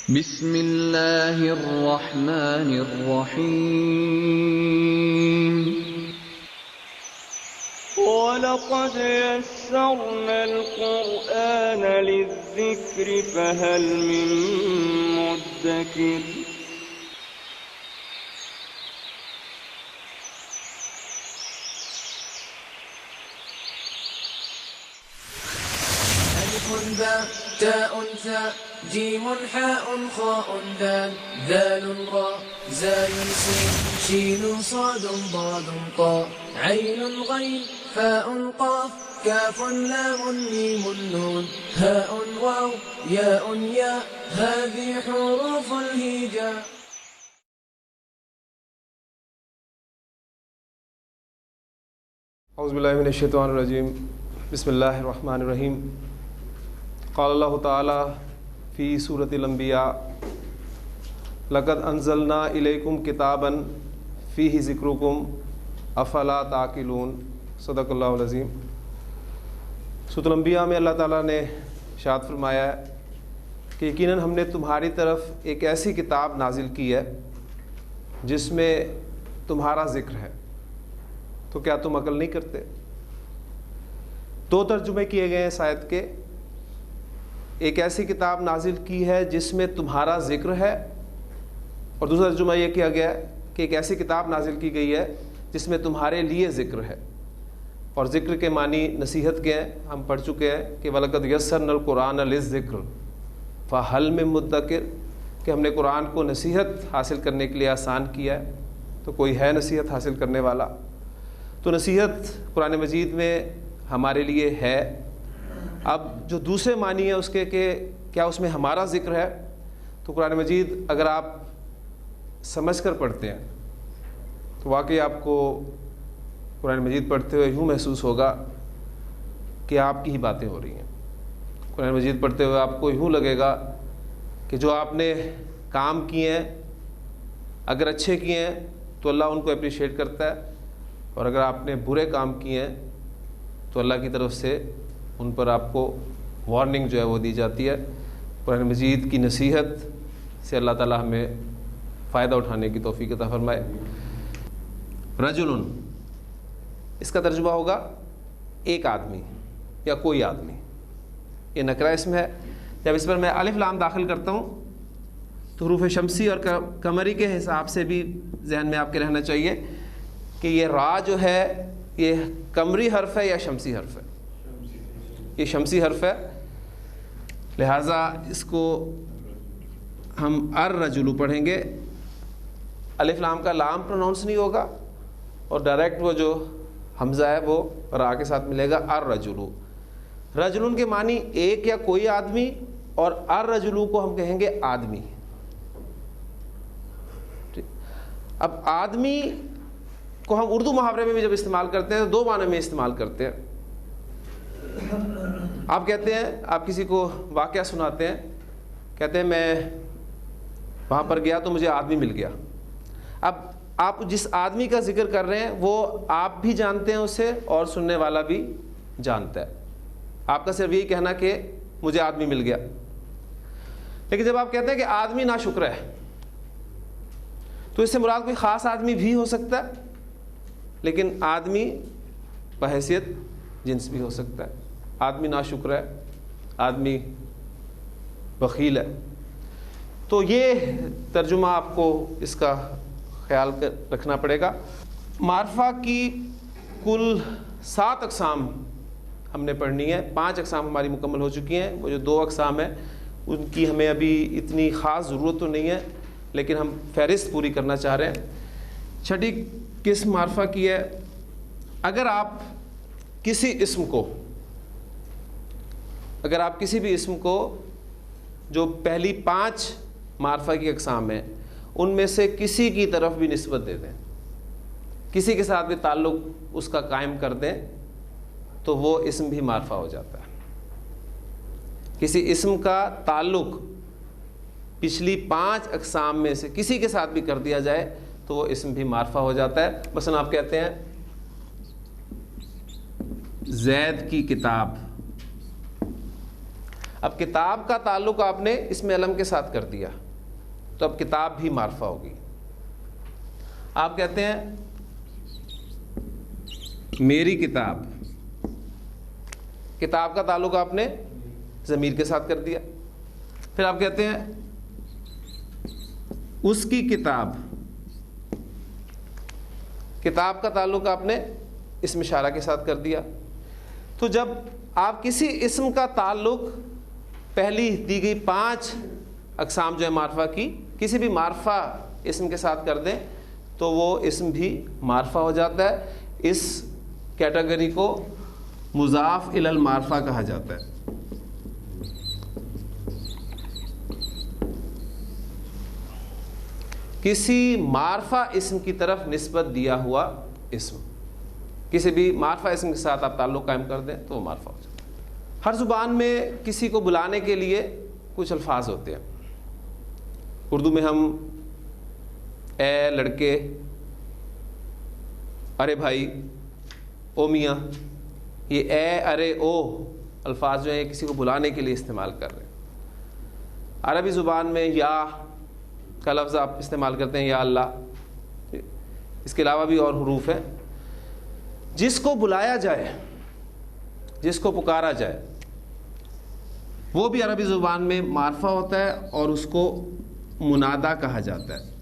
بسم اللہ الرحمن الرحیم وَلَقَدْ يَسَّرْنَا الْقُرْآنَ لِلذِّكْرِ فَهَلْ مِن مُّدَّكِرٍ ألف باء تاء ثاء جيم حاء خاء دال ذال راء زاي سين شين صاد ضاد طاء عين غين فاء قاف كاف لام ميم نون هاء واو ياء ياء هذه حروف الهجاء. اعوذ باللہ من الشیطان الرجیم بسم اللہ الرحمن الرحیم. قال اللہ تعالی فی سورۃ الانبیاء لقد انزلنا الیکم کتابا فیہ ذکرکم افلا تعقلون. صدق اللہ العظیم. سورۃ الانبیاء میں اللہ تعالیٰ نے ارشاد فرمایا ہے کہ یقیناً ہم نے تمہاری طرف ایک ایسی کتاب نازل کی ہے جس میں تمہارا ذکر ہے، تو کیا تم عقل نہیں کرتے؟ دو ترجمے کیے گئے ہیں اس آیت کے. ایک ایسی کتاب نازل کی ہے جس میں تمہارا ذکر ہے، اور دوسرا ترجمہ یہ کیا گیا ہے کہ ایک ایسی کتاب نازل کی گئی ہے جس میں تمہارے لیے ذکر ہے. اور ذکر کے معنی نصیحت کے ہیں، ہم پڑھ چکے ہیں کہ وَلَقَدْ يَسَّرْنَا الْقُرْآنَ لِلذِّكْرِ فَهَلْ مِن مُّدَّكِرٍ، کہ ہم نے قرآن کو نصیحت حاصل کرنے کے لیے آسان کیا ہے، تو کوئی ہے نصیحت حاصل کرنے والا؟ تو نصیحت قرآن مجید میں ہمارے لیے ہے. اب جو دوسرے معنی ہے اس کے کہ کیا اس میں ہمارا ذکر ہے، تو قرآن مجید اگر آپ سمجھ کر پڑھتے ہیں تو واقعی آپ کو قرآن مجید پڑھتے ہوئے یوں محسوس ہوگا کہ آپ کی ہی باتیں ہو رہی ہیں. قرآن مجید پڑھتے ہوئے آپ کو یوں لگے گا کہ جو آپ نے کام کیے ہیں اگر اچھے کیے ہیں تو اللہ ان کو اپریشیٹ کرتا ہے، اور اگر آپ نے برے کام کیے ہیں تو اللہ کی طرف سے ان پر آپ کو وارننگ جو ہے وہ دی جاتی ہے. قرآن مجید کی نصیحت سے اللہ تعالی ہمیں فائدہ اٹھانے کی توفیق عطا فرمائے. رجل، اس کا ترجمہ ہوگا ایک آدمی یا کوئی آدمی. یہ نکرہ اسم ہے. جب اس پر میں الف لام داخل کرتا ہوں تو حروف شمسی اور قمری کے حساب سے بھی ذہن میں آپ کے رہنا چاہیے کہ یہ را جو ہے یہ قمری حرف ہے یا شمسی حرف ہے. یہ شمسی حرف ہے، لہٰذا اس کو ہم الرجل پڑھیں گے. الف لام کا لام پروناؤنس نہیں ہوگا، اور ڈائریکٹ وہ جو حمزہ ہے وہ را کے ساتھ ملے گا الرجل. رجلن کے معنی ایک یا کوئی آدمی، اور الرجل کو ہم کہیں گے آدمی. اب آدمی کو ہم اردو محاورے میں بھی جب استعمال کرتے ہیں تو دو معنی میں استعمال کرتے ہیں. آپ کہتے ہیں، آپ کسی کو واقعہ سناتے ہیں، کہتے ہیں میں وہاں پر گیا تو مجھے آدمی مل گیا. اب آپ جس آدمی کا ذکر کر رہے ہیں وہ آپ بھی جانتے ہیں اسے، اور سننے والا بھی جانتا ہے. آپ کا صرف یہی کہنا کہ مجھے آدمی مل گیا. لیکن جب آپ کہتے ہیں کہ آدمی ناشکر ہے تو اس سے مراد کوئی خاص آدمی بھی ہو سکتا ہے، لیکن آدمی بحیثیت جنس بھی ہو سکتا ہے. آدمی ناشکر ہے، آدمی بخیل ہے. تو یہ ترجمہ آپ کو اس کا خیال رکھنا پڑے گا. معرفہ کی کل 7 اقسام ہم نے پڑھنی ہے. 5 اقسام ہماری مکمل ہو چکی ہیں. وہ جو 2 اقسام ہیں ان کی ہمیں ابھی اتنی خاص ضرورت تو نہیں ہے، لیکن ہم فہرست پوری کرنا چاہ رہے ہیں. چھٹی قسم معرفہ کی ہے، اگر آپ کسی بھی اسم کو جو پہلی 5 معرفہ کی اقسام ہیں ان میں سے کسی کی طرف بھی نسبت دے دیں، کسی کے ساتھ بھی تعلق اس کا قائم کر دیں، تو وہ اسم بھی معرفہ ہو جاتا ہے. کسی اسم کا تعلق پچھلی 5 اقسام میں سے کسی کے ساتھ بھی کر دیا جائے تو وہ اسم بھی معرفہ ہو جاتا ہے. مثلا آپ کہتے ہیں زید کی کتاب. اب کتاب کا تعلق آپ نے اسم علم کے ساتھ کر دیا تو اب کتاب بھی معرفہ ہوگی. آپ کہتے ہیں میری کتاب، کتاب کا تعلق آپ نے ضمیر کے ساتھ کر دیا. پھر آپ کہتے ہیں اس کی کتاب، کتاب کا تعلق آپ نے اسم اشارہ کے ساتھ کر دیا. تو جب آپ کسی اسم کا تعلق پہلی دی گئی 5 اقسام جو ہے معرفہ کی کسی بھی معرفہ اسم کے ساتھ کر دیں تو وہ اسم بھی معرفہ ہو جاتا ہے. اس کیٹیگری کو مضاف الی المعرفہ کہا جاتا ہے. کسی معرفہ اسم کی طرف نسبت دیا ہوا اسم، کسی بھی معرفہ اسم کے ساتھ آپ تعلق قائم کر دیں تو وہ معرفہ ہو جاتا ہے. ہر زبان میں کسی کو بلانے کے لیے کچھ الفاظ ہوتے ہیں. اردو میں ہم اے لڑکے، ارے بھائی، او میاں، یہ اے ارے او الفاظ جو ہیں کسی کو بلانے کے لیے استعمال کر رہے ہیں. عربی زبان میں یا کا لفظ آپ استعمال کرتے ہیں، یا اللہ. اس کے علاوہ بھی اور حروف ہیں. جس کو بلایا جائے، جس کو پکارا جائے، وہ بھی عربی زبان میں معرفہ ہوتا ہے اور اس کو منادا کہا جاتا ہے.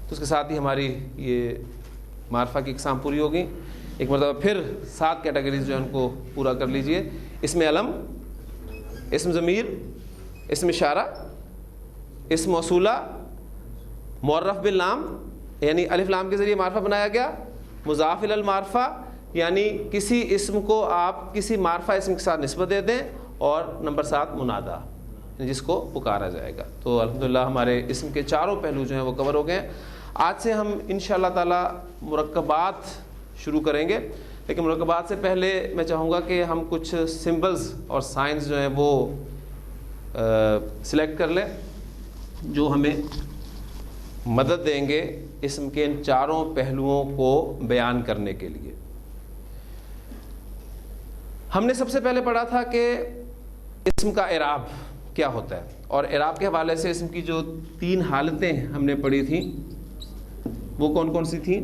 تو اس کے ساتھ ہی ہماری یہ معرفہ کی اقسام پوری ہو گئی. ایک مرتبہ پھر 7 کیٹیگریز جو ہیں ان کو پورا کر لیجئے. اسم علم، اسم ضمیر، اسم اشارہ، اسم موصولہ، معرف باللام یعنی الف لام کے ذریعے معرفہ بنایا گیا، مضاف الی المعرفہ یعنی کسی اسم کو آپ کسی معرفہ اسم کے ساتھ نسبت دے دیں، اور نمبر 7 منادا جس کو پکارا جائے گا. تو الحمدللہ ہمارے اسم کے چاروں پہلو جو ہیں وہ کور ہو گئے ہیں. آج سے ہم انشاءاللہ تعالی مرکبات شروع کریں گے، لیکن مرکبات سے پہلے میں چاہوں گا کہ ہم کچھ سمبلز اور سائنز جو ہیں وہ سلیکٹ کر لیں جو ہمیں مدد دیں گے اسم کے ان چاروں پہلوؤں کو بیان کرنے کے لیے. ہم نے سب سے پہلے پڑھا تھا کہ اسم کا اعراب کیا ہوتا ہے، اور اعراب کے حوالے سے اسم کی جو 3 حالتیں ہم نے پڑھی تھیں وہ کون کون سی تھیں؟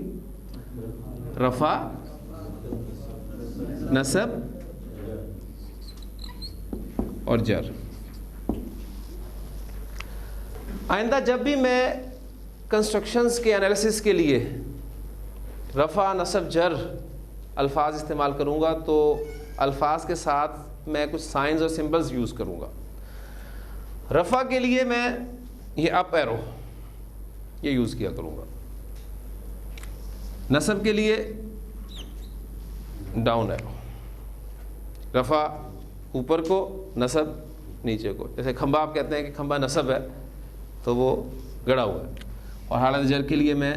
رفع، نصب اور جر. آئندہ جب بھی میں کنسٹرکشنز کے انالیسس کے لیے رفع، نصب، جر الفاظ استعمال کروں گا تو الفاظ کے ساتھ میں کچھ سائنز اور سمبلز یوز کروں گا. رفع کے لیے میں یہ اپ ایرو یہ یوز کیا کروں گا، نصب کے لیے ڈاؤن ایرو، رفع اوپر کو، نصب نیچے کو. جیسے کھمبا آپ کہتے ہیں کہ کھمبا نصب ہے تو وہ گڑا ہوا ہے، اور حالت جر کے لیے میں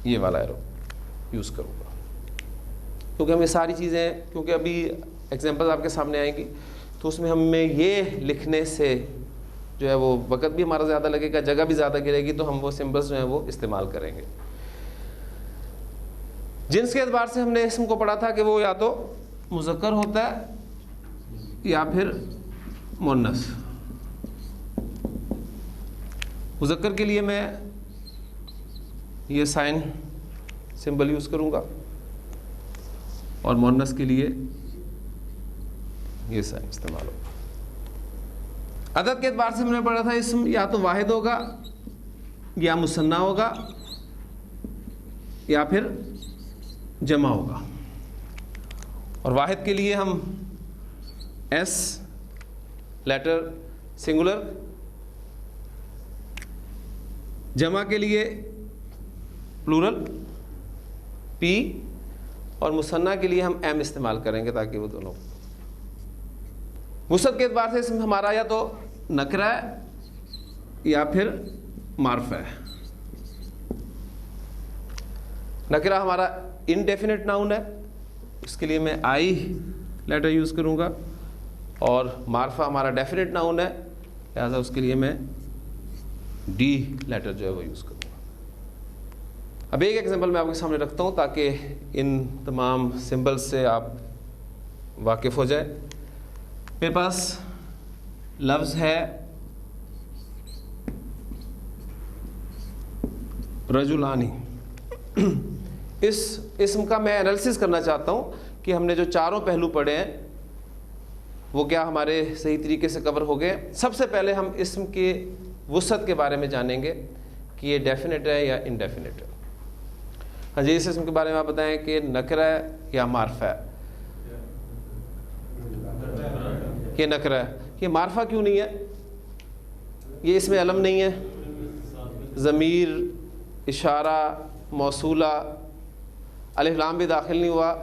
یہ والا ایرو یوز کروں گا. کیونکہ ہمیں ساری چیزیں، کیونکہ ابھی ایگزامپل آپ کے سامنے آئیں گی تو اس میں ہمیں یہ لکھنے سے جو ہے وہ وقت بھی ہمارا زیادہ لگے گا، جگہ بھی زیادہ گرے گی، تو ہم وہ سمبلز جو ہیں وہ استعمال کریں گے. جنس کے اعتبار سے ہم نے اسم کو پڑھا تھا کہ وہ یا تو مذکر ہوتا ہے یا پھر مؤنث. مذکر کے لیے میں یہ سائن سمبل یوز کروں گا، اور مؤنث کے لیے یہ سائن استعمال ہوگا. عدد کے اعتبار سے ہم نے پڑھا تھا اسم یا تو واحد ہوگا یا مثنی ہوگا یا پھر جمع ہوگا. اور واحد کے لیے ہم ایس لیٹر سنگولر، جمع کے لیے پلورل پی، اور مثنیٰ کے لیے ہم ایم استعمال کریں گے تاکہ وہ دونوں. مفرد کے اعتبار سے اسم ہمارا یا تو نکرہ ہے یا پھر معرفہ ہے. نکرہ ہمارا انڈیفینٹ ناؤن ہے، اس کے لیے میں آئی لیٹر یوز کروں گا، اور معرفہ ہمارا ڈیفینٹ ناؤن ہے، لہٰذا اس کے لیے میں ڈی لیٹر جو ہے وہ یوز کروں گا. اب ایک ایگزامپل میں آپ کے سامنے رکھتا ہوں تاکہ ان تمام سمبلز سے آپ واقف ہو جائیں. میرے پاس لفظ ہے رجلانی. اس اسم کا میں انالیسس کرنا چاہتا ہوں کہ ہم نے جو چاروں پہلو پڑھے ہیں وہ کیا ہمارے صحیح طریقے سے کور ہو گئے. سب سے پہلے ہم اسم کی وسعت کے بارے میں جانیں گے کہ یہ ڈیفینٹ ہے یا انڈیفینٹ ہے. ہاں جی, اس اسم کے بارے میں آپ بتائیں کہ نکرہ ہے یا معرفہ ہے. یہ نکرہ ہے. یہ معرفہ کیوں نہیں ہے؟ یہ اس میں علم نہیں ہے, ضمیر, اشارہ, موصولہ, الف لام بھی داخل نہیں ہوا,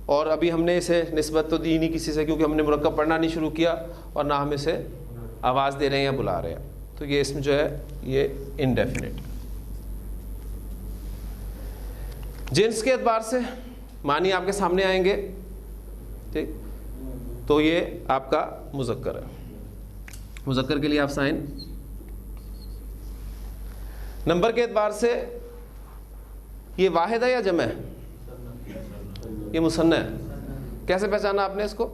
اور ابھی ہم نے اسے نسبت تو دی نہیں کسی سے کیونکہ ہم نے مرکب پڑھنا نہیں شروع کیا, اور نہ ہم اسے آواز دے رہے ہیں یا بلا رہے ہیں. تو یہ اسم جو ہے یہ انڈیفینٹ. جنس کے اعتبار سے معنی آپ کے سامنے آئیں گے, ٹھیک, تو یہ آپ کا مذکر ہے. مذکر کے لیے آپ سائن. نمبر کے اعتبار سے یہ واحد ہے یا جمع ہے؟ یہ مثنی ہے. کیسے پہچانا آپ نے اس کو؟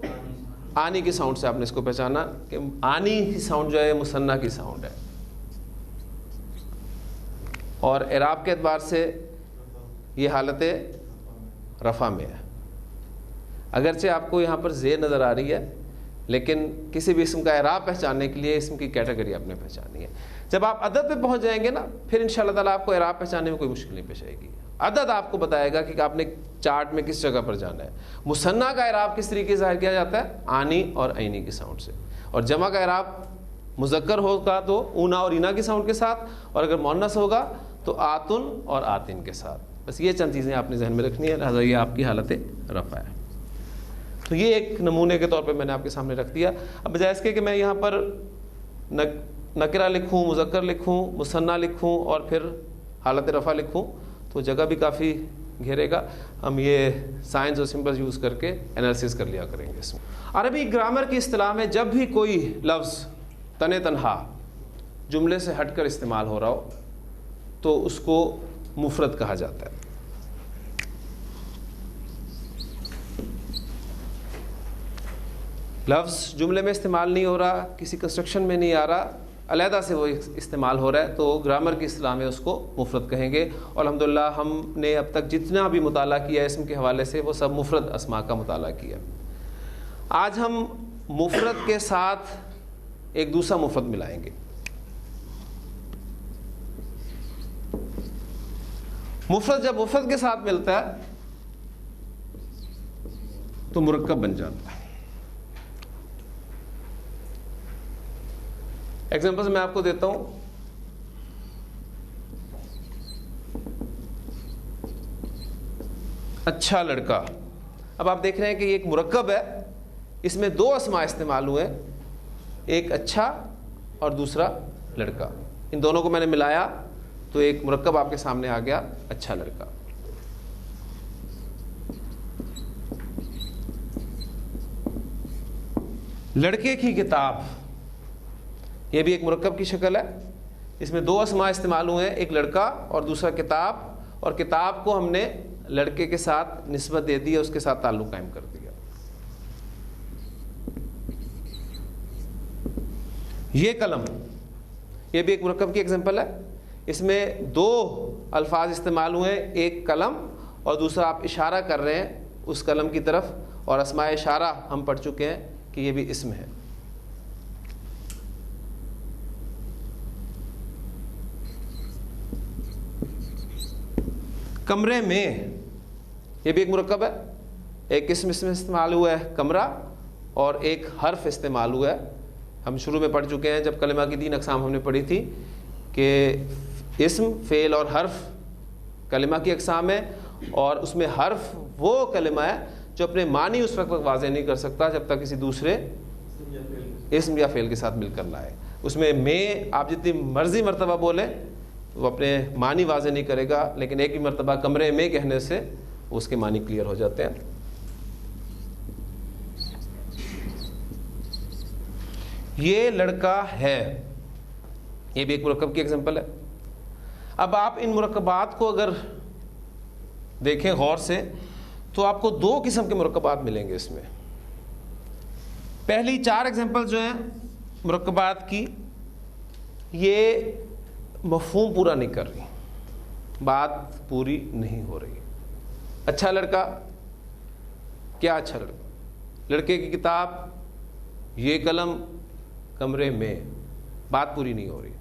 آنی کی ساؤنڈ سے آپ نے اس کو پہچانا کہ آنی کی ساؤنڈ جو ہے مثنی کی ساؤنڈ ہے. اور اعراب کے اعتبار سے یہ حالت رفع میں ہے. اگرچہ آپ کو یہاں پر زیر نظر آ رہی ہے, لیکن کسی بھی اسم کا اعراب پہچاننے کے لیے اسم کی کیٹیگری آپ نے پہچانی ہے. جب آپ عدد پہ پہنچ جائیں گے نا, پھر انشاءاللہ تعالیٰ آپ کو اعراب پہچاننے میں کوئی مشکل نہیں پیش آئے گی. عدد آپ کو بتائے گا کہ آپ نے چارٹ میں کس جگہ پر جانا ہے. مثنیٰ کا اعراب کس طریقے سے ظاہر کیا جاتا ہے؟ آنی اور عینی کی ساؤنڈ سے. اور جمع کا اعراب مذکر ہوگا تو اونا اور اینا کی ساؤنڈ کے ساتھ, اور اگر مؤنث ہوگا تو آتن اور آتن کے ساتھ. بس یہ چند چیزیں آپ نے ذہن میں رکھنی ہے, لہٰذا یہ آپ کی حالت رفع ہے. تو یہ ایک نمونے کے طور پہ میں نے آپ کے سامنے رکھ دیا. اب بجائے اس کے کہ میں یہاں پر نکرہ لکھوں, مذکر لکھوں, مثنیٰ لکھوں اور پھر حالت رفع لکھوں, تو جگہ بھی کافی گھیرے گا. ہم یہ سائنس اور سمبلز یوز کر کے انالیسس کر لیا کریں گے اس میں. عربی گرامر کی اصطلاح میں جب بھی کوئی لفظ تنہا جملے سے ہٹ کر استعمال ہو رہا ہو تو اس کو مفرد کہا جاتا ہے. لفظ جملے میں استعمال نہیں ہو رہا, کسی کنسٹرکشن میں نہیں آ رہا, علیحدہ سے وہ استعمال ہو رہا ہے, تو گرامر کی اصطلاح میں اس کو مفرد کہیں گے. اور الحمدللہ ہم نے اب تک جتنا بھی مطالعہ کیا ہے اسم کے حوالے سے وہ سب مفرد اسماء کا مطالعہ کیا. آج ہم مفرد کے ساتھ ایک دوسرا مفرد ملائیں گے. مفرد جب مفرد کے ساتھ ملتا ہے تو مرکب بن جاتا ہے. ایگزامپل میں آپ کو دیتا ہوں. اچھا لڑکا. اب آپ دیکھ رہے ہیں کہ یہ ایک مرکب ہے, اس میں دو اسماء استعمال ہوئے, ایک اچھا اور دوسرا لڑکا. ان دونوں کو میں نے ملایا تو ایک مرکب آپ کے سامنے آ گیا, اچھا لڑکا. لڑکے کی کتاب, یہ بھی ایک مرکب کی شکل ہے. اس میں دو اسماء استعمال ہوئے ہیں, ایک لڑکا اور دوسرا کتاب, اور کتاب کو ہم نے لڑکے کے ساتھ نسبت دے دی, اس کے ساتھ تعلق قائم کر دیا. یہ قلم, یہ بھی ایک مرکب کی ایگزامپل ہے. اس میں دو الفاظ استعمال ہوئے ہیں, ایک قلم اور دوسرا آپ اشارہ کر رہے ہیں اس قلم کی طرف, اور اسماء اشارہ ہم پڑھ چکے ہیں کہ یہ بھی اسم ہے. کمرے میں, یہ بھی ایک مرکب ہے. ایک اسم اس میں استعمال ہوا ہے کمرہ, اور ایک حرف استعمال ہوا ہے. ہم شروع میں پڑھ چکے ہیں جب کلمہ کی 3 اقسام ہم نے پڑھی تھی کہ اسم, فعل اور حرف کلمہ کی اقسام ہے, اور اس میں حرف وہ کلمہ ہے جو اپنے معنی اس وقت واضح نہیں کر سکتا جب تک کسی دوسرے اسم یا فعل کے ساتھ مل کر لائے. اس میں آپ جتنی مرضی مرتبہ بولیں وہ اپنے معنی واضح نہیں کرے گا, لیکن ایک ہی مرتبہ کمرے میں کہنے سے اس کے معنی کلیئر ہو جاتے ہیں. یہ لڑکا ہے, یہ بھی ایک مرکب کی ایگزامپل ہے. اب آپ ان مرکبات کو اگر دیکھیں غور سے تو آپ کو 2 قسم کے مرکبات ملیں گے اس میں. پہلی 4 ایگزامپل جو ہیں مرکبات کی، یہ مفہوم پورا نہیں کر رہی، بات پوری نہیں ہو رہی. اچھا لڑکا، کیا اچھا لڑکا؟ لڑکے کی کتاب، یہ قلم کمرے میں، بات پوری نہیں ہو رہی.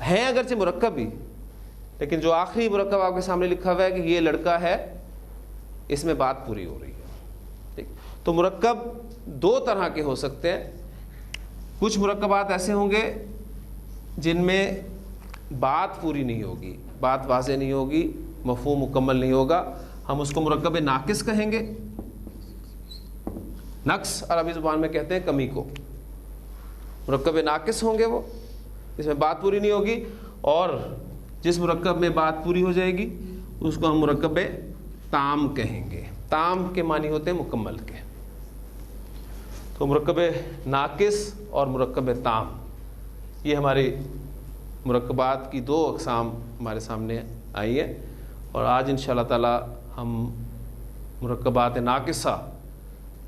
ہیں اگرچہ مرکب بھی، لیکن جو آخری مرکب آپ کے سامنے لکھا ہوا ہے کہ یہ لڑکا ہے، اس میں بات پوری ہو رہی ہے. ٹھیک، تو مرکب 2 طرح کے ہو سکتے ہیں. کچھ مرکبات ایسے ہوں گے جن میں بات پوری نہیں ہوگی، بات واضح نہیں ہوگی، مفہوم مکمل نہیں ہوگا، ہم اس کو مرکب ناقص کہیں گے. نقص عربی زبان میں کہتے ہیں کمی کو. مرکب ناقص ہوں گے وہ، اس میں بات پوری نہیں ہوگی، اور جس مرکب میں بات پوری ہو جائے گی اس کو ہم مرکب تام کہیں گے. تام کے معنی ہوتے ہیں مکمل کے. تو مرکب ناقص اور مرکب تام، یہ ہماری مرکبات کی 2 اقسام ہمارے سامنے آئی ہیں. اور آج انشاءاللہ تعالی ہم مرکبات ناقصہ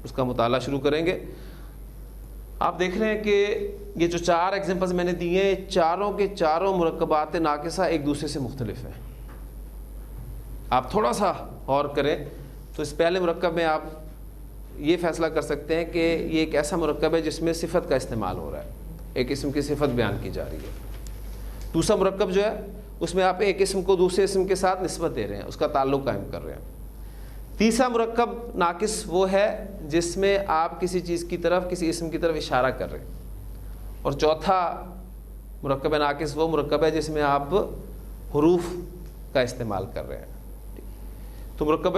اس کا مطالعہ شروع کریں گے. آپ دیکھ رہے ہیں کہ یہ جو 4 ایگزامپلز میں نے دیے ہیں، چاروں کے چاروں مرکبات ناقصہ ایک دوسرے سے مختلف ہیں. آپ تھوڑا سا غور کریں تو اس پہلے مرکب میں آپ یہ فیصلہ کر سکتے ہیں کہ یہ ایک ایسا مرکب ہے جس میں صفت کا استعمال ہو رہا ہے، ایک اسم کی صفت بیان کی جا رہی ہے. دوسرا مرکب جو ہے اس میں آپ ایک اسم کو دوسرے اسم کے ساتھ نسبت دے رہے ہیں، اس کا تعلق قائم کر رہے ہیں. تیسرا مرکب ناقص وہ ہے جس میں آپ کسی چیز کی طرف، کسی اسم کی طرف اشارہ کر رہے ہیں. اور چوتھا مرکب ناقص وہ مرکب ہے جس میں آپ حروف کا استعمال کر رہے ہیں. تو مرکب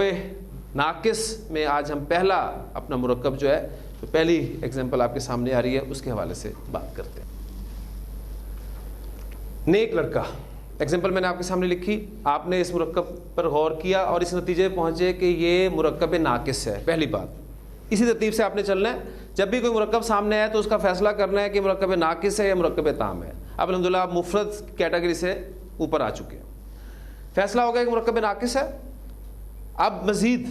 ناقص میں آج ہم پہلا اپنا مرکب جو ہے، جو پہلی ایگزامپل آپ کے سامنے آ رہی ہے، اس کے حوالے سے بات کرتے ہیں. نیک لڑکا ایگزامپل میں نے آپ کے سامنے لکھی. آپ نے اس مرکب پر غور کیا اور اس نتیجے پہ پہنچے کہ یہ مرکب ناقص ہے. پہلی بات، اسی ترتیب سے آپ نے چلنا ہے. جب بھی کوئی مرکب سامنے آئے تو اس کا فیصلہ کرنا ہے کہ مرکب ناقص ہے یا مرکب تام ہے. اب الحمدللہ آپ مفرد کیٹیگری سے اوپر آ چکے ہیں. فیصلہ ہو گیا کہ مرکب ناقص ہے. اب مزید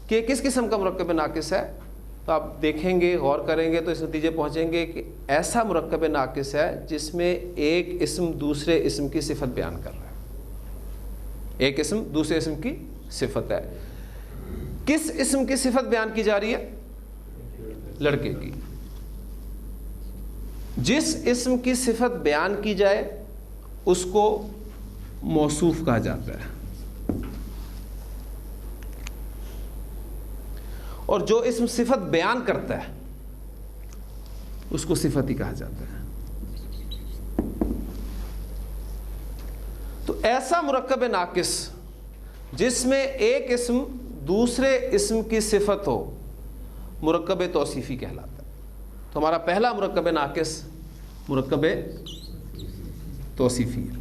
کہ کس قسم کا مرکب ناقص ہے تو آپ دیکھیں گے، غور کریں گے تو اس نتیجے پہنچیں گے کہ ایسا مرکب ناقص ہے جس میں ایک اسم دوسرے اسم کی صفت بیان کر رہا ہے. ایک اسم دوسرے اسم کی صفت ہے. کس اسم کی صفت بیان کی جا رہی ہے؟ لڑکے کی. جس اسم کی صفت بیان کی جائے اس کو موصوف کہا جاتا ہے، اور جو اسم صفت بیان کرتا ہے اس کو صفت ہی کہا جاتا ہے. تو ایسا مرکب ناقص جس میں ایک اسم دوسرے اسم کی صفت ہو مرکب توصیفی کہلاتا ہے. تو ہمارا پہلا مرکب ناقص مرکب توصیفی ہے.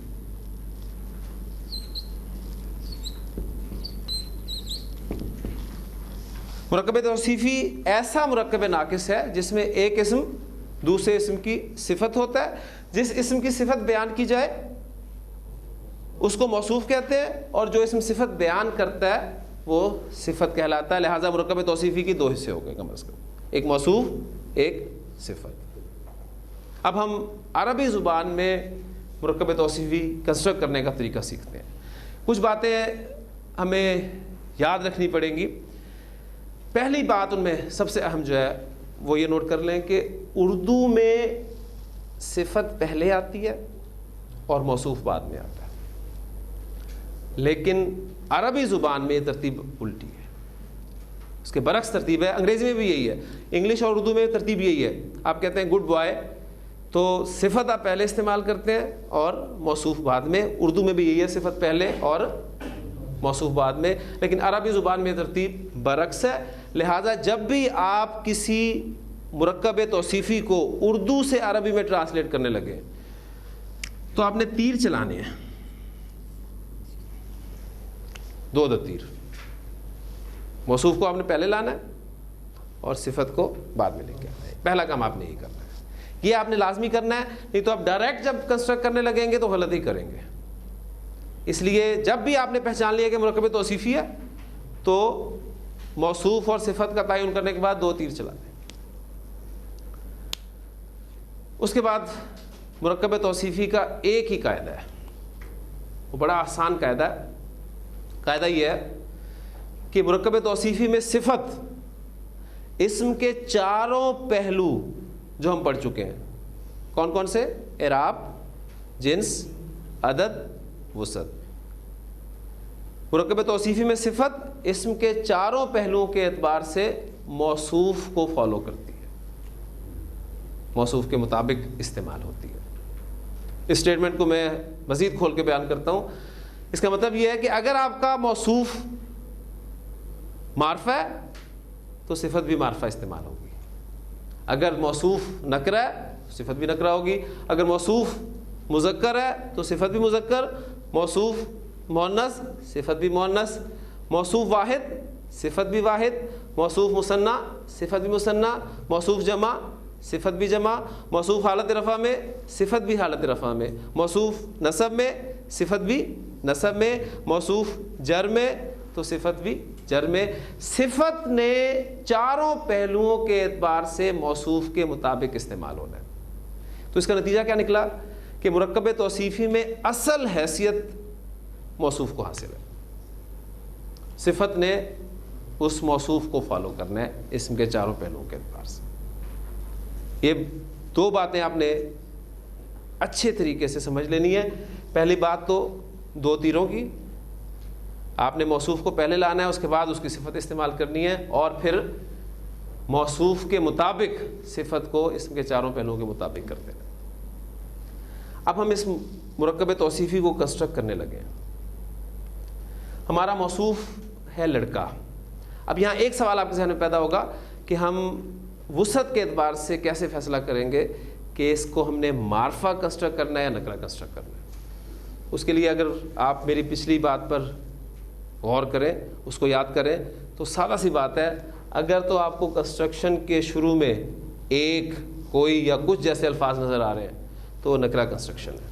مرکب توصیفی ایسا مرکب ناقص ہے جس میں ایک اسم دوسرے اسم کی صفت ہوتا ہے. جس اسم کی صفت بیان کی جائے اس کو موصوف کہتے ہیں، اور جو اسم صفت بیان کرتا ہے وہ صفت کہلاتا ہے. لہٰذا مرکب توصیفی کی 2 حصے ہو گئے کم از کم، ایک موصوف ایک صفت. اب ہم عربی زبان میں مرکب توصیفی کنسٹرکٹ کرنے کا طریقہ سیکھتے ہیں. کچھ باتیں ہمیں یاد رکھنی پڑیں گی. پہلی بات ان میں سب سے اہم جو ہے وہ یہ نوٹ کر لیں کہ اردو میں صفت پہلے آتی ہے اور موصوف بعد میں آتا ہے، لیکن عربی زبان میں یہ ترتیب الٹی ہے. اس کے برعکس ترتیب ہے. انگریزی میں بھی یہی ہے، انگلش اور اردو میں ترتیب یہی ہے. آپ کہتے ہیں گڈ بوائے تو صفت آپ پہلے استعمال کرتے ہیں اور موصوف بعد میں. اردو میں بھی یہی ہے، صفت پہلے اور موصوف بعد میں. لیکن عربی زبان میں ترتیب برعکس ہے. لہٰذا جب بھی آپ کسی مرکب توصیفی کو اردو سے عربی میں ٹرانسلیٹ کرنے لگے تو آپ نے تیر چلانے ہیں، 2 تیر. موصوف کو آپ نے پہلے لانا ہے اور صفت کو بعد میں لے کے آنا ہے. پہلا کام آپ نے یہی کرنا ہے، یہ آپ نے لازمی کرنا ہے، نہیں تو آپ ڈائریکٹ جب کنسٹرکٹ کرنے لگیں گے تو غلطی کریں گے. اس لیے جب بھی آپ نے پہچان لیا کہ مرکب توصیفی ہے تو موصوف اور صفت کا تعین کرنے کے بعد 2 تیر چلا دیں. اس کے بعد مرکب توصیفی کا ایک ہی قاعدہ ہے، وہ بڑا آسان قاعدہ ہے. قاعدہ یہ ہے کہ مرکب توصیفی میں صفت اسم کے چاروں پہلو جو ہم پڑھ چکے ہیں، کون کون سے؟ اعراب، جنس، عدد، وسعت. مرکب توصیفی میں صفت اسم کے چاروں پہلوؤں کے اعتبار سے موصوف کو فالو کرتی ہے، موصوف کے مطابق استعمال ہوتی ہے. اس اسٹیٹمنٹ کو میں مزید کھول کے بیان کرتا ہوں. اس کا مطلب یہ ہے کہ اگر آپ کا موصوف معرفہ ہے تو صفت بھی معرفہ استعمال ہوگی. اگر موصوف نکرہ ہے تو صفت بھی نکرہ ہوگی. اگر موصوف مذکر ہے تو صفت بھی مذکر، موصوف مؤنث صفت بھی مؤنث، موصوف واحد صفت بھی واحد، موصوف مثنیٰ صفت بھی مثنیٰ، موصوف جمع صفت بھی جمع، موصوف حالت رفع میں صفت بھی حالت رفع میں، موصوف نصب میں صفت بھی نصب میں، موصوف جر میں تو صفت بھی جر میں. صفت نے چاروں پہلوؤں کے اعتبار سے موصوف کے مطابق استعمال ہونا ہے. تو اس کا نتیجہ کیا نکلا کہ مرکب توصیفی میں اصل حیثیت موصوف کو حاصل ہے. صفت نے اس موصوف کو فالو کرنا ہے اسم کے چاروں پہلوؤں کے اعتبار سے. یہ دو باتیں آپ نے اچھے طریقے سے سمجھ لینی ہے. پہلی بات تو دو تیروں کی، آپ نے موصوف کو پہلے لانا ہے، اس کے بعد اس کی صفت استعمال کرنی ہے، اور پھر موصوف کے مطابق صفت کو اسم کے چاروں پہلوؤں کے مطابق کرتے ہیں. اب ہم اس مرکب توصیفی کو کنسٹرکٹ کرنے لگے ہیں. ہمارا موصوف ہے لڑکا. اب یہاں ایک سوال آپ کے ذہن میں پیدا ہوگا کہ ہم وسعت کے اعتبار سے کیسے فیصلہ کریں گے کہ اس کو ہم نے معرفہ کنسٹرکٹ کرنا ہے یا نکرہ کنسٹرکٹ کرنا ہے. اس کے لیے اگر آپ میری پچھلی بات پر غور کریں، اس کو یاد کریں، تو سادہ سی بات ہے. اگر تو آپ کو کنسٹرکشن کے شروع میں ایک، کوئی یا کچھ جیسے الفاظ نظر آ رہے ہیں تو وہ نکرہ کنسٹرکشن ہے.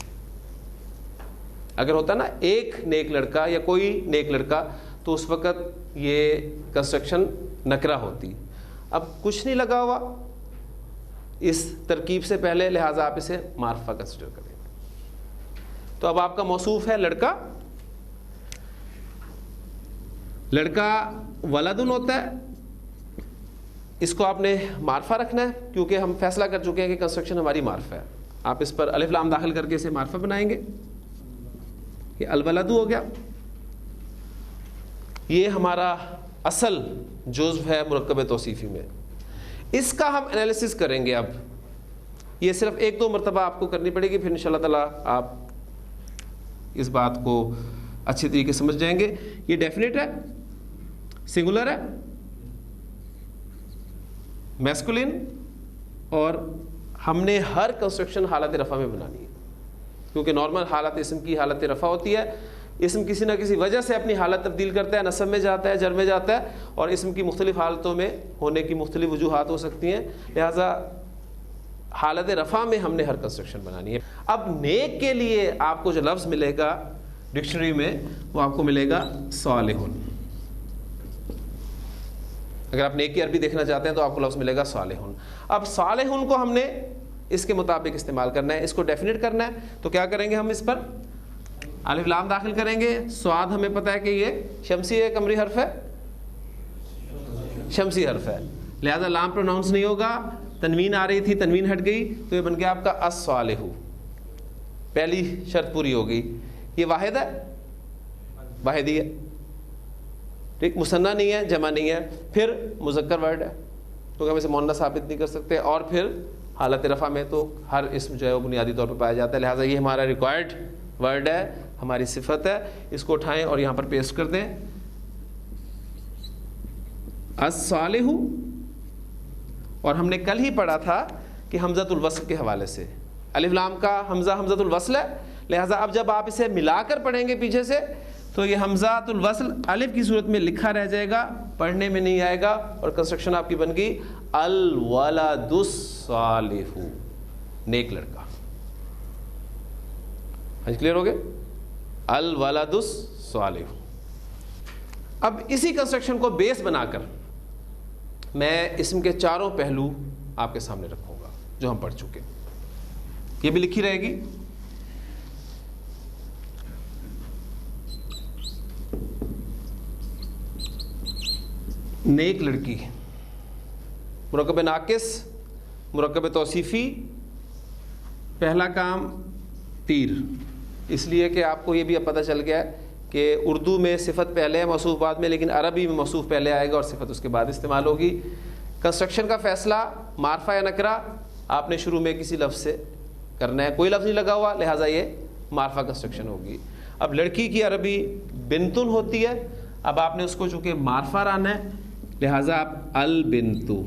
اگر ہوتا ہے نا ایک نیک لڑکا یا کوئی نیک لڑکا تو اس وقت یہ کنسٹرکشن نکرہ ہوتی. اب کچھ نہیں لگا ہوا اس ترکیب سے پہلے، لہٰذا آپ اسے معرفہ کنسیڈر کریں. تو اب آپ کا موصوف ہے لڑکا. لڑکا ولدن ہوتا ہے، اس کو آپ نے معرفہ رکھنا ہے کیونکہ ہم فیصلہ کر چکے ہیں کہ کنسٹرکشن ہماری معرفہ ہے. آپ اس پر الف لام داخل کر کے اسے معرفہ بنائیں گے. یہ الولد ہو گیا. یہ ہمارا اصل جزو ہے مرکب توصیفی میں. اس کا ہم انالیسس کریں گے. اب یہ صرف ایک دو مرتبہ آپ کو کرنی پڑے گی، پھر انشاءاللہ تعالیٰ آپ اس بات کو اچھی طریقے سے سمجھ جائیں گے. یہ ڈیفینٹ ہے، سنگولر ہے، میسکولن، اور ہم نے ہر کنسٹرکشن حالت رفع میں بنانی ہے کیونکہ نارمل حالت اسم کی حالت رفع ہوتی ہے. اسم کسی نہ کسی وجہ سے اپنی حالت تبدیل کرتا ہے، نصب میں جاتا ہے، جر میں جاتا ہے، اور اسم کی مختلف حالتوں میں ہونے کی مختلف وجوہات ہو سکتی ہیں. لہٰذا حالت رفع میں ہم نے ہر کنسٹرکشن بنانی ہے. اب نیک کے لیے آپ کو جو لفظ ملے گا ڈکشنری میں وہ آپ کو ملے گا صالحون. اگر آپ نیک کی عربی دیکھنا چاہتے ہیں تو آپ کو لفظ ملے گا صالحون. اب صالحون کو ہم نے اس کے مطابق استعمال کرنا ہے، اس کو ڈیفینیٹ کرنا ہے. تو کیا کریں گے ہم اس پر الف لام داخل کریں گے. سواد ہمیں پتہ ہے کہ یہ شمسی ہے، قمری حرف ہے، شمسی حرف ہے، لہذا لام پروناؤنس نہیں ہوگا. تنوین آ رہی تھی، تنوین ہٹ گئی تو یہ بن گیا آپ کا الصالح. پہلی شرط پوری ہو گئی. یہ واحد ہے، واحد ہی ہے، ٹھیک، مثنیٰ نہیں ہے، جمع نہیں ہے. پھر مذکر ورڈ ہے کیونکہ ہم اسے مؤنث ثابت نہیں کر سکتے. اور پھر حالت رفع میں تو ہر اسم جو ہے وہ بنیادی طور پر پایا جاتا ہے. لہٰذا یہ ہمارا ریکوائرڈ ورڈ ہے، ہماری صفت ہے. اس کو اٹھائیں اور یہاں پر پیسٹ کر دیں. الصالح. اور ہم نے کل ہی پڑھا تھا کہ حمزۃ الوصل کے حوالے سے الف لام کا حمزہ حمزۃ الوصل ہے. لہٰذا اب جب آپ اسے ملا کر پڑھیں گے پیچھے سے تو یہ حمزۃ الوصل الف کی صورت میں لکھا رہ جائے گا، پڑھنے میں نہیں آئے گا، اور کنسٹرکشن آپ کی بن گئی الولد الصالح، نیک لڑکا. کلیئر ہو گئے؟ الولد الصالح. اب اسی کنسٹرکشن کو بیس بنا کر میں اسم کے چاروں پہلو آپ کے سامنے رکھوں گا جو ہم پڑھ چکے. یہ بھی لکھی رہے گی. نیک لڑکی، مرکب ناقص، مرکب توصیفی، پہلا کام تیر. اس لیے کہ آپ کو یہ بھی اب پتہ چل گیا ہے کہ اردو میں صفت پہلے ہے موصوف بعد میں، لیکن عربی میں موصوف پہلے آئے گا اور صفت اس کے بعد استعمال ہوگی. کنسٹرکشن کا فیصلہ معرفہ یا نکرہ آپ نے شروع میں کسی لفظ سے کرنا ہے، کوئی لفظ نہیں لگا ہوا، لہٰذا یہ معرفہ کنسٹرکشن ہوگی. اب لڑکی کی عربی بنتن ہوتی ہے، اب آپ نے اس کو چونکہ معرفہ لانا ہے لہٰذا آپ البنتو.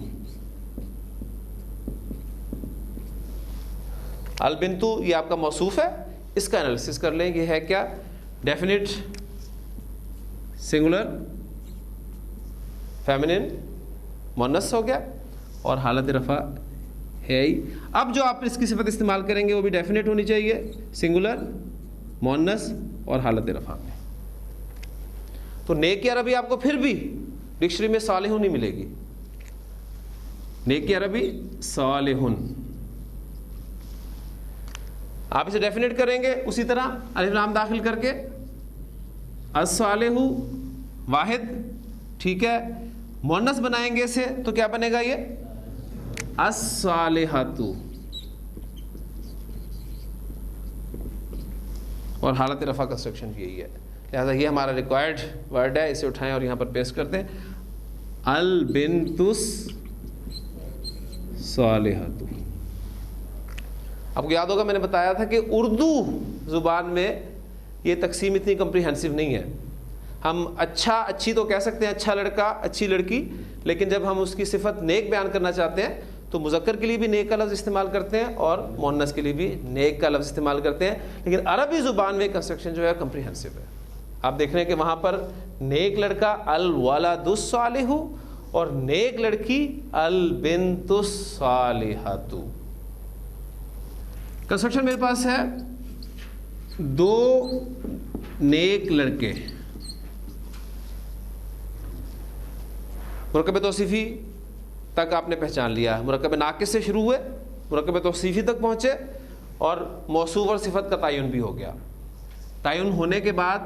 البنتو یہ آپ کا موصوف ہے، اس کا انالیسس کر لیں. یہ ہے کیا؟ ڈیفینٹ سنگولر فیمنن مؤنث ہو گیا اور حالت رفع ہے ہی. اب جو آپ اس کی صفت استعمال کریں گے وہ بھی ڈیفینٹ ہونی چاہیے، سنگولر مؤنث اور حالت رفع میں. تو نیک کی عربی آپ کو پھر بھی ڈکشنری میں صالحون نہیں ملے گی. نیک کی عربی صالحون، آپ اسے ڈیفینیٹ کریں گے اسی طرح الف لام داخل کر کے الصالح واحد، ٹھیک ہے. مؤنث بنائیں گے اسے تو کیا بنے گا؟ یہ الصالحات، اور حالت رفع کنسٹرکشن یہی ہے. لہذا یہ ہمارا ریکوائرڈ ورڈ ہے، اسے اٹھائیں اور یہاں پر پیسٹ کرتے ہیں. البنت الصالحات. آپ کو یاد ہوگا میں نے بتایا تھا کہ اردو زبان میں یہ تقسیم اتنی کمپریہنسو نہیں ہے. ہم اچھا اچھی تو کہہ سکتے ہیں، اچھا لڑکا اچھی لڑکی، لیکن جب ہم اس کی صفت نیک بیان کرنا چاہتے ہیں تو مذکر کے لیے بھی نیک کا لفظ استعمال کرتے ہیں اور مؤنث کے لیے بھی نیک کا لفظ استعمال کرتے ہیں. لیکن عربی زبان میں کنسٹرکشن جو ہے کمپریہنسو ہے. آپ دیکھ رہے ہیں کہ وہاں پر نیک لڑکا الولد الصالح اور نیک لڑکی البنت الصالحۃ. کنسٹرکشن میرے پاس ہے دو نیک لڑکے. مرکب توصیفی تک آپ نے پہچان لیا، مرکب ناقص سے شروع ہوئے، مرکب توصیفی تک پہنچے اور موصوف اور صفت کا تعین بھی ہو گیا. تعین ہونے کے بعد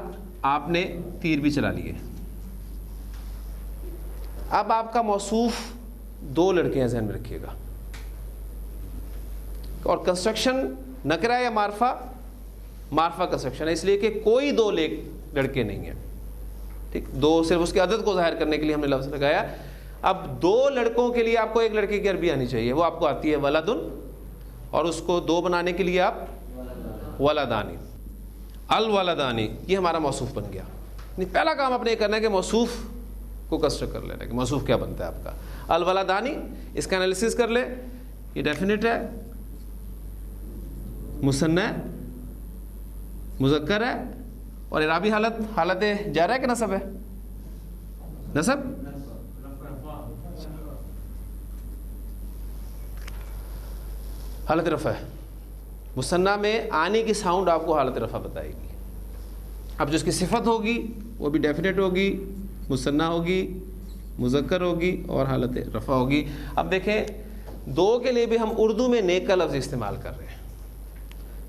آپ نے تیر بھی چلا لیے. اب آپ کا موصوف دو لڑکے ہیں، ذہن میں رکھیے گا. اور کنسٹرکشن نکرہ یا معرفہ؟ معرفہ کنسٹرکشن ہے، اس لیے کہ کوئی دو لڑکے نہیں ہیں. ٹھیک، دو صرف اس کی عدد کو ظاہر کرنے کے لیے ہم نے لفظ لگایا. اب دو لڑکوں کے لیے آپ کو ایک لڑکے کی عربی آنی چاہیے، وہ آپ کو آتی ہے ولدن، اور اس کو دو بنانے کے لیے آپ ولدانی. الولدانی یہ ہمارا موصوف بن گیا. پہلا کام آپ نے یہ کرنا ہے کہ موصوف کو کنسٹرکٹ کر لینا ہے کہ موصوف کیا بنتا ہے آپ کا. الولدانی، اس کا انالیسس کر لیں. یہ ڈیفینیٹ ہے، مثنی مذکر ہے، اور اعرابی حالت جارہ ہے کہ نصب ہے؟ نصب. حالت رفع ہے. مثنی میں آنے کی ساؤنڈ آپ کو حالت رفع بتائے گی. اب جو اس کی صفت ہوگی وہ بھی ڈیفینیٹ ہوگی، مثنی ہوگی، مذکر ہوگی اور حالت رفع ہوگی. اب دیکھیں دو کے لیے بھی ہم اردو میں نیک کا لفظ استعمال کر رہے ہیں،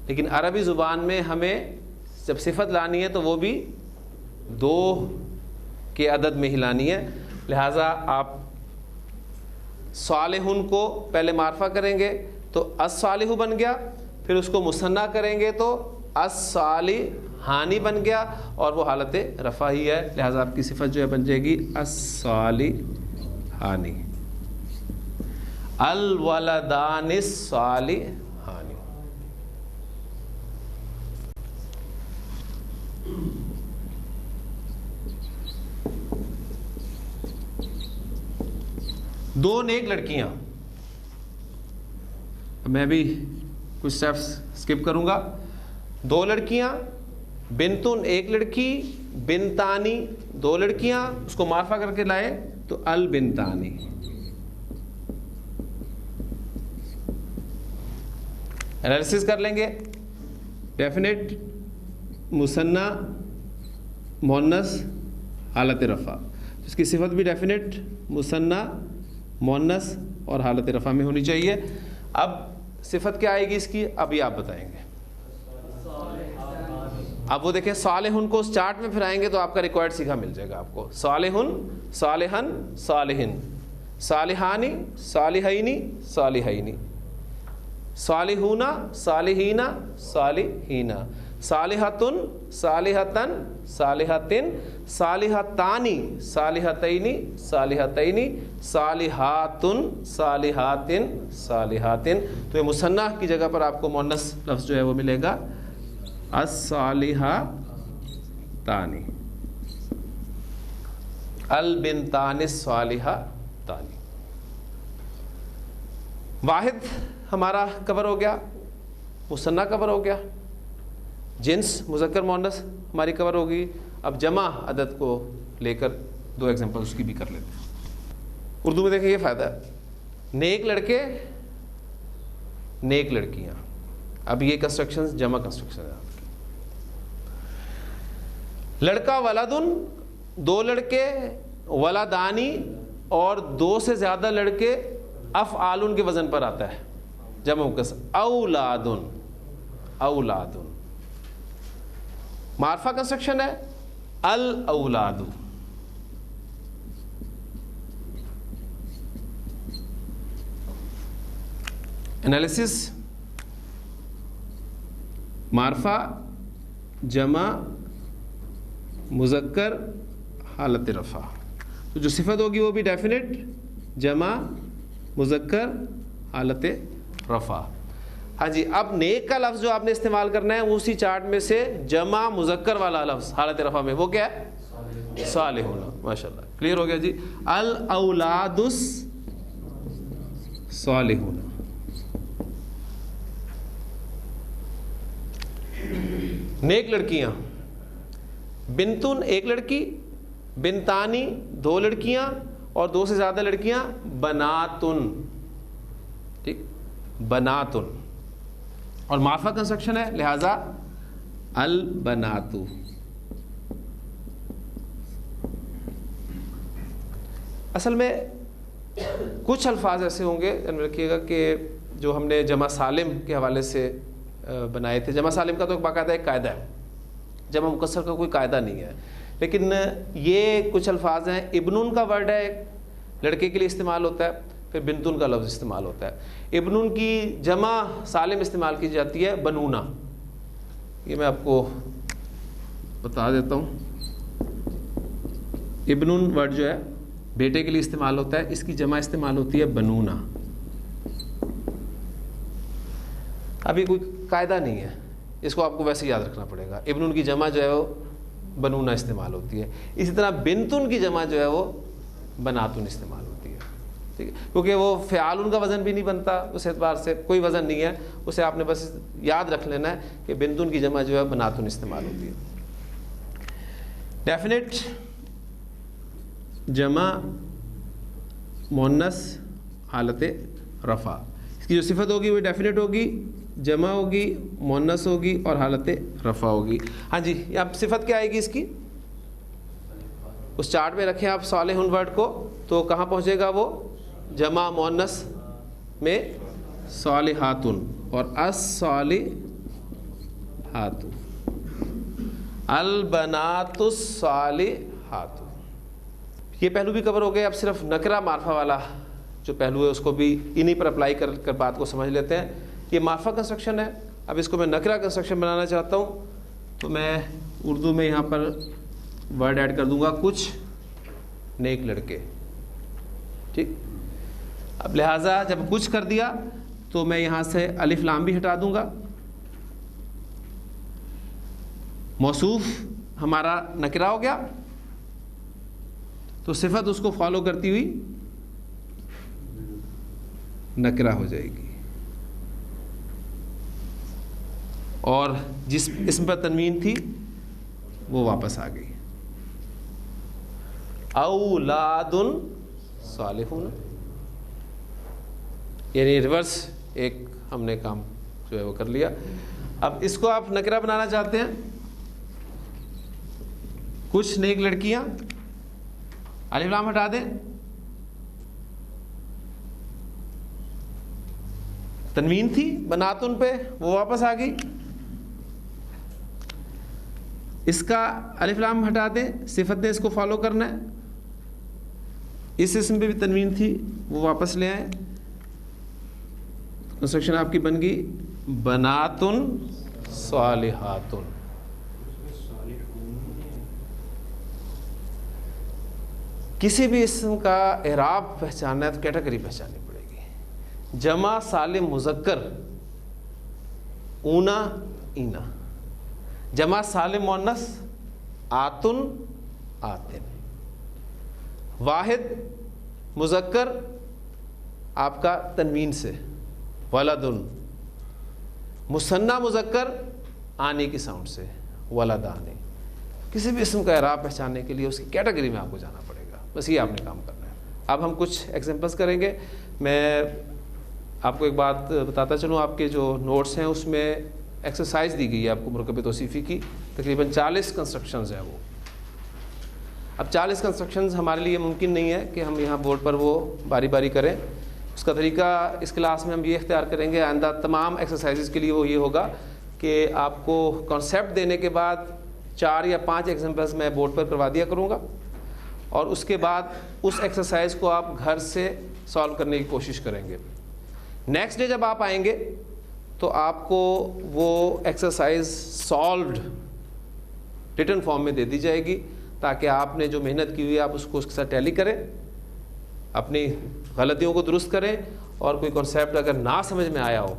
لیکن عربی زبان میں ہمیں جب صفت لانی ہے تو وہ بھی دو کے عدد میں ہی لانی ہے. لہٰذا آپ صالحون کو پہلے معرفہ کریں گے تو الصالح بن گیا، پھر اس کو مثنیٰ کریں گے تو الصالحانی بن گیا، اور وہ حالت رفع ہی ہے. لہٰذا آپ کی صفت جو ہے بن جائے گی الصالحانی. الولدان الصالحانی. دو نیک لڑکیاں، میں بھی کچھ اسٹیپس اسکپ کروں گا. دو لڑکیاں، بنتن ایک لڑکی، بنتانی دو لڑکیاں، اس کو معرفہ کر کے لائے تو البنتانی. انالیسس کر لیں گے. ڈیفینیٹ، مثنی، مؤنث، حالت رفع. اس کی صفت بھی ڈیفینیٹ، مثنی، مؤنث اور حالت رفع میں ہونی چاہیے. اب صفت کیا آئے گی اس کی؟ اب یہ آپ بتائیں گے. اب وہ دیکھیں صالحن کو اس چارٹ میں پھر آئیں گے تو آپ کا ریکوائرڈ سیکھا مل جائے گا آپ کو. صالحن، صالحن، صالحن، صالحانی، صالحینی، صالحینی، صالحون، صالحین، صالحین، صالحتن، صالحتن، صالحتن، صالحتانی، صالحتینی، صالحتینی، صالحاتن، صالحاتن، صالحاتن. تو یہ مثنیٰ کی جگہ پر آپ کو مؤنث لفظ جو ہے وہ ملے گا الصالحتانی، البنتان الصالحتانی. واحد ہمارا کور ہو گیا، مثنیٰ کور ہو گیا، جنس مذکر مؤنث ہماری کور ہوگی. اب جمع عدد کو لے کر دو ایگزامپل اس کی بھی کر لیتے ہیں. اردو میں دیکھیں یہ فائدہ ہے، نیک لڑکے، نیک لڑکیاں. اب یہ کنسٹرکشن جمع کنسٹرکشن ہے. لڑکا ولدن، دو لڑکے، ولدانی اور دو سے زیادہ لڑکے افعالن کے وزن پر آتا ہے، جمع مکسر. اولادن، اولادن. معرفہ کنسٹرکشن ہے الاولاد. انالیسس، معرفہ جمع مذکر حالت رفع. تو جو صفت ہوگی وہ بھی ڈیفینٹ جمع مذکر حالت رفع. ہاں جی. اب نیک کا لفظ جو آپ نے استعمال کرنا ہے اسی چارٹ میں سے جمع مذکر والا لفظ حالت رفع میں وہ کیا ہے؟ صالحون. ماشاءاللہ کلیئر ہو گیا جی. الاولاد الصالحون. نیک لڑکیاں، بنتن ایک لڑکی، بنتانی دو لڑکیاں اور دو سے زیادہ لڑکیاں بناتن. ٹھیک، بناتن. اور معرفہ کنسٹرکشن ہے لہذا البناتو. اصل میں کچھ الفاظ ایسے ہوں گے ذہن میں رکھیے گا کہ جو ہم نے جمع سالم کے حوالے سے بنائے تھے. جمع سالم کا تو باقاعدہ ایک قاعدہ ہے، جمع مکسر کا کوئی قاعدہ نہیں ہے. لیکن یہ کچھ الفاظ ہیں. ابنن کا ورڈ ہے، لڑکے کے لیے استعمال ہوتا ہے. پھر بنتن کا لفظ استعمال ہوتا ہے. ابنن کی جمع سالم استعمال کی جاتی ہے بنونا. یہ میں آپ کو بتا دیتا ہوں. ابنن ورڈ جو ہے بیٹے کے لیے استعمال ہوتا ہے، اس کی جمع استعمال ہوتی ہے بنونا. ابھی کوئی قاعدہ نہیں ہے، اس کو آپ کو ویسے یاد رکھنا پڑے گا. ابنن کی جمع جو ہے وہ بنونا استعمال ہوتی ہے. اسی طرح بنتن کی جمع جو ہے وہ بناتن استعمال ہوتی ہے. ٹھیک ہے، کیونکہ وہ فعالن کا وزن بھی نہیں بنتا، اس اعتبار سے کوئی وزن نہیں ہے. اسے آپ نے بس یاد رکھ لینا ہے کہ بنتن کی جمع جو ہے بناتن استعمال ہوتی ہے. ڈیفینٹ جمع مؤنث حالت رفع. اس کی جو صفت ہوگی وہ ڈیفینٹ ہوگی، جمع ہوگی، مؤنث ہوگی اور حالت رفع ہوگی. ہاں جی. اب صفت کیا آئے گی اس کی؟ اس چارٹ میں رکھیں آپ صالحون ورڈ کو تو کہاں پہنچے گا وہ؟ جمع مؤنث میں صالحاتن اور الصالحات، البنات الصالحات. یہ پہلو بھی کور ہو گئے. اب صرف نکرہ معرفہ والا جو پہلو ہے اس کو بھی انہی پر اپلائی کر بات کو سمجھ لیتے ہیں. یہ معرفہ کنسٹرکشن ہے. اب اس کو میں نکرہ کنسٹرکشن بنانا چاہتا ہوں تو میں اردو میں یہاں پر ورڈ ایڈ کر دوں گا کچھ نیک لڑکے. ٹھیک. اب لہٰذا جب کچھ کر دیا تو میں یہاں سے الف لام بھی ہٹا دوں گا. موصوف ہمارا نکرہ ہو گیا تو صفت اس کو فالو کرتی ہوئی نکرہ ہو جائے گی. اور جس اسم پر تنوین تھی وہ واپس آ گئی. اولاد صالحون، یعنی ریورس ایک ہم نے کام جو ہے وہ کر لیا. اب اس کو آپ نکرہ بنانا چاہتے ہیں. کچھ نیک لڑکیاں، الف لام ہٹا دیں. تنوین تھی بناتن پہ، وہ واپس آ گئی. اس کا الف لام ہٹا دیں، صفت نے اس کو فالو کرنا ہے. اس اسم پہ بھی تنوین تھی، وہ واپس لے آئیں. کنسٹرکشن آپ کی بن گئی بناتن صالحاتن. کسی بھی اسم کا اعراب پہچاننا ہے تو کیٹیگری پہچاننی پڑے گی. جمع سالم مذکر اونا اینا، جمع سالم مؤنث آتن آتن، واحد مذکر آپ کا تنوین سے ولدن، مثنیٰ مذکر آنے کی ساؤنڈ سے ولدانی. کسی بھی اسم کا اعراب پہچاننے کے لیے اس کی کیٹیگری میں آپ کو جانا پڑے گا. بس یہ آپ نے کام کرنا ہے. اب ہم کچھ ایگزامپلس کریں گے. میں آپ کو ایک بات بتاتا چلوں، آپ کے جو نوٹس ہیں اس میں ایکسرسائز دی گئی ہے آپ کو مرکب توصیفی کی، تقریباً 40 کنسٹرکشنز ہیں وہ. اب 40 کنسٹرکشنز ہمارے لیے ممکن نہیں ہے کہ ہم یہاں بورڈ پر وہ باری باری کریں. اس کا طریقہ اس کلاس میں ہم یہ اختیار کریں گے، آئندہ تمام ایکسرسائزز کے لیے وہ یہ ہوگا کہ آپ کو کانسیپٹ دینے کے بعد 4 یا 5 ایگزامپلس میں بورڈ پر کروا دیا کروں گا، اور اس کے بعد اس ایکسرسائز کو آپ گھر سے سالو کرنے کی کوشش کریں گے. نیکسٹ ڈے جب آپ آئیں گے تو آپ کو وہ ایکسرسائز سالوڈ ریٹن فارم میں دے دی جائے گی، تاکہ آپ نے جو محنت کی ہوئی ہے آپ اس کو اس کے ساتھ ٹیلی کریں، اپنی غلطیوں کو درست کریں، اور کوئی کانسیپٹ اگر نہ سمجھ میں آیا ہو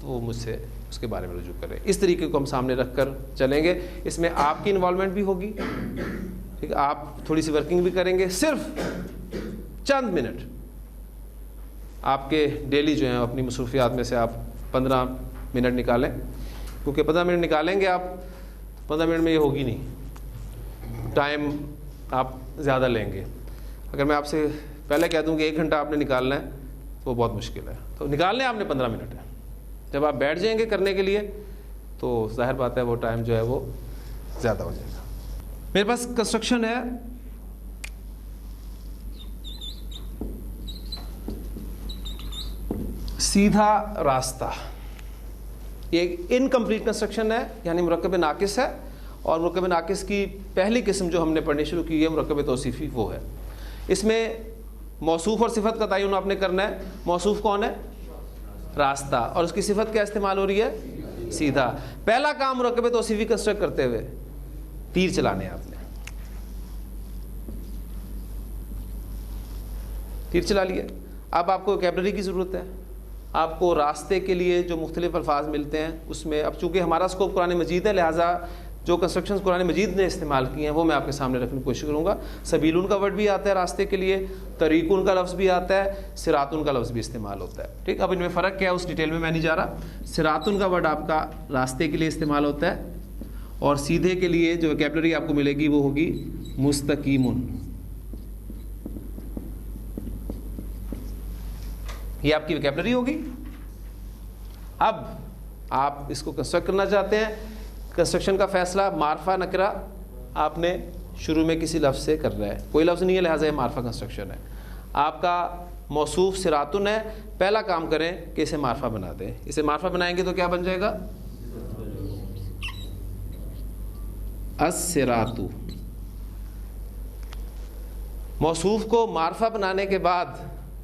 تو وہ مجھ سے اس کے بارے میں رجوع کریں. اس طریقے کو ہم سامنے رکھ کر چلیں گے. اس میں آپ کی انوالومنٹ بھی ہوگی، ٹھیک ہے، آپ تھوڑی سی ورکنگ بھی کریں گے. صرف چند منٹ آپ کے ڈیلی جو ہیں اپنی مصروفیات میں سے آپ 15 منٹ نکالیں، کیونکہ 15 منٹ نکالیں گے آپ، 15 منٹ میں یہ ہوگی نہیں، ٹائم آپ زیادہ لیں گے. اگر میں آپ سے پہلے کہہ دوں کہ 1 گھنٹہ آپ نے نکالنا ہے تو وہ بہت مشکل ہے. تو نکالنے آپ نے 15 منٹ ہے. جب آپ بیٹھ جائیں گے کرنے کے لیے تو ظاہر بات ہے وہ ٹائم جو ہے وہ زیادہ ہو جائے گا. میرے پاس کنسٹرکشن ہے سیدھا راستہ. یہ ایک انکمپلیٹ کنسٹرکشن ہے، یعنی مرکب ناقص ہے، اور مرکب ناقص کی پہلی قسم جو ہم نے پڑھنی شروع کی ہے مرکب توصیفی وہ ہے. اس میں موصوف اور صفت کا تعین آپ نے کرنا ہے. موصوف کون ہے؟ راستہ. اور اس کی صفت کیا استعمال ہو رہی ہے؟ سیدھا. پہلا کام مرکب توصیفی کنسٹرکٹ کرتے ہوئے تیر چلانے آپ نے. تیر چلا لیا. اب آپ کو ووکیبلری کی ضرورت ہے. آپ کو راستے کے لیے جو مختلف الفاظ ملتے ہیں اس میں، اب چونکہ ہمارا اسکوپ قرآن مجید ہے لہٰذا جو کنسٹرکشنز قرآن مجید نے استعمال کی ہیں وہ میں آپ کے سامنے رکھنے کی کوشش کروں گا. سبیلون کا ورڈ بھی آتا ہے راستے کے لیے، طریقون کا لفظ بھی آتا ہے، صراطون کا لفظ بھی استعمال ہوتا ہے. ٹھیک، اب ان میں فرق کیا ہے اس ڈیٹیل میں میں نہیں جا رہا. صراطون کا ورڈ آپ کا راستے کے لیے استعمال ہوتا ہے، اور سیدھے کے لیے جو ووکیبلری آپ کو ملے گی وہ ہوگی مستقیمون. یہ آپ کی ووکیبلری ہوگی. اب آپ اس کو کنسٹرکٹ کرنا چاہتے ہیں. کنسٹرکشن کا فیصلہ معرفہ نکرہ آپ نے شروع میں کسی لفظ سے کرنا ہے. کوئی لفظ نہیں ہے لہٰذا یہ معرفہ کنسٹرکشن ہے. آپ کا موصوف صراطن ہے. پہلا کام کریں کہ اسے معرفہ بنا دیں. اسے معرفہ بنائیں گے تو کیا بن جائے گا؟ الصراط. موصوف کو معرفہ بنانے کے بعد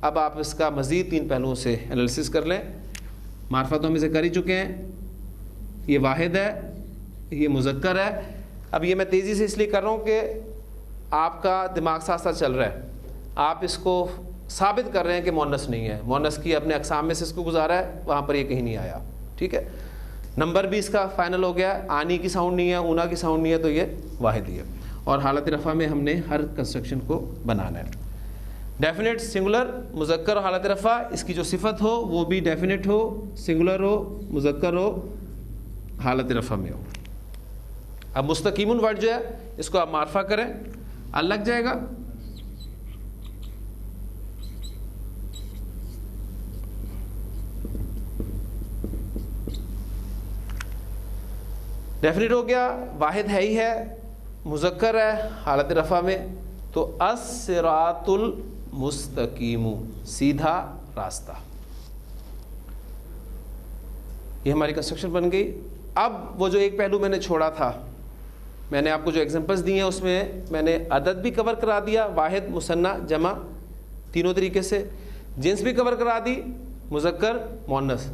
اب آپ اس کا مزید 3 پہلوؤں سے انالیسس کر لیں. معرفہ تو ہم اسے کر ہی چکے ہیں. یہ واحد ہے، یہ مذکر ہے. اب یہ میں تیزی سے اس لیے کر رہا ہوں کہ آپ کا دماغ ساتھ ساتھ چل رہا ہے. آپ اس کو ثابت کر رہے ہیں کہ مؤنث نہیں ہے. مؤنث کی اپنے اقسام میں سے اس کو گزارا ہے، وہاں پر یہ کہیں نہیں آیا. ٹھیک ہے، نمبر بھی اس کا فائنل ہو گیا. آنی کی ساؤنڈ نہیں ہے، اونا کی ساؤنڈ نہیں ہے، تو یہ واحد ہی ہے. اور حالت رفع میں ہم نے ہر کنسٹرکشن کو بنانا ہے. ڈیفینٹ سنگولر مذکر اور حالت رفع، اس کی جو صفت ہو وہ بھی ڈیفینٹ ہو، سنگولر ہو، مذکر ہو، حالت رفع میں ہو. اب مستقیمون ورڈ جو ہے اس کو آپ معرفہ کریں، ال لگ جائے گا. ڈیفینٹ ہو گیا، واحد ہے ہی ہے، مذکر ہے، حالت رفع میں. تو الصراط المستقیم، سیدھا راستہ. یہ ہماری کنسٹرکشن بن گئی. اب وہ جو ایک پہلو میں نے چھوڑا تھا, میں نے آپ کو جو ایگزامپلس دی ہیں اس میں میں نے عدد بھی کور کرا دیا, واحد, مثنی, جمع, تینوں طریقے سے. جنس بھی کور کرا دی, مذکر, مؤنث.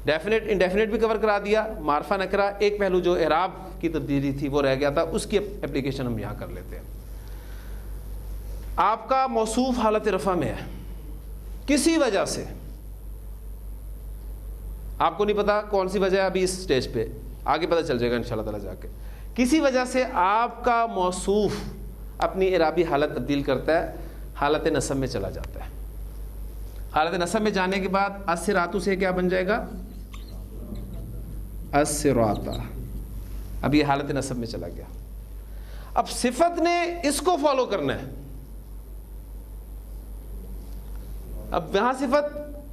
ڈیفینٹ انڈیفینٹ بھی کور کرا دیا, معرفہ نکرہ. ایک پہلو جو اعراب کی تبدیلی تھی وہ رہ گیا تھا, اس کی اپلیکیشن ہم یہاں کر لیتے ہیں. آپ کا موصوف حالت رفع میں ہے, کسی وجہ سے, آپ کو نہیں پتا کون سی وجہ ہے ابھی اس سٹیج پہ, آگے پتہ چل جائے گا انشاءاللہ تعالیٰ جا کے. کسی وجہ سے آپ کا موصوف اپنی اعرابی حالت تبدیل کرتا ہے, حالت نصب میں چلا جاتا ہے. حالت نصب میں جانے کے بعد الصراط سے کیا بن جائے گا؟ الصراط. اب یہ حالت نصب میں چلا گیا. اب صفت نے اس کو فالو کرنا ہے. اب یہاں صفت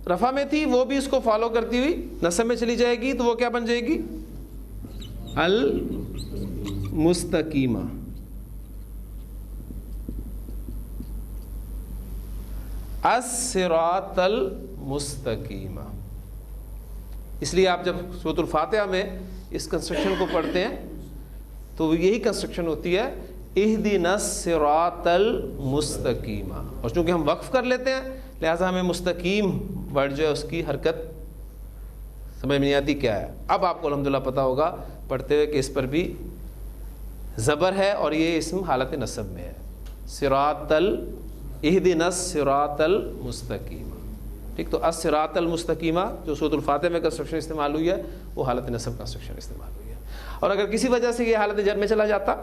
رفع میں تھی, وہ بھی اس کو فالو کرتی ہوئی نصب میں چلی جائے گی, تو وہ کیا بن جائے گی؟ المستقیمہ. الصراط المستقیمہ. اس لیے آپ جب سورۃ الفاتحہ میں اس کنسٹرکشن کو پڑھتے ہیں تو یہی کنسٹرکشن ہوتی ہے, اہدنا الصراط المستقیمہ. اور چونکہ ہم وقف کر لیتے ہیں لہٰذا ہمیں مستقیم ورڈ جو ہے اس کی حرکت سمجھ میں نہیں آتی کیا ہے. اب آپ کو الحمدللہ پتہ ہوگا پڑھتے ہوئے کہ اس پر بھی زبر ہے اور یہ اسم حالت نصب میں ہے. صراط اہدنا الصراط المستقیمہ. ٹھیک, تو الصراط المستقیمہ جو سورۃ الفاتحہ میں کنسٹرکشن استعمال ہوئی ہے وہ حالت نصب کنسٹرکشن استعمال ہوئی ہے. اور اگر کسی وجہ سے یہ حالت جر میں چلا جاتا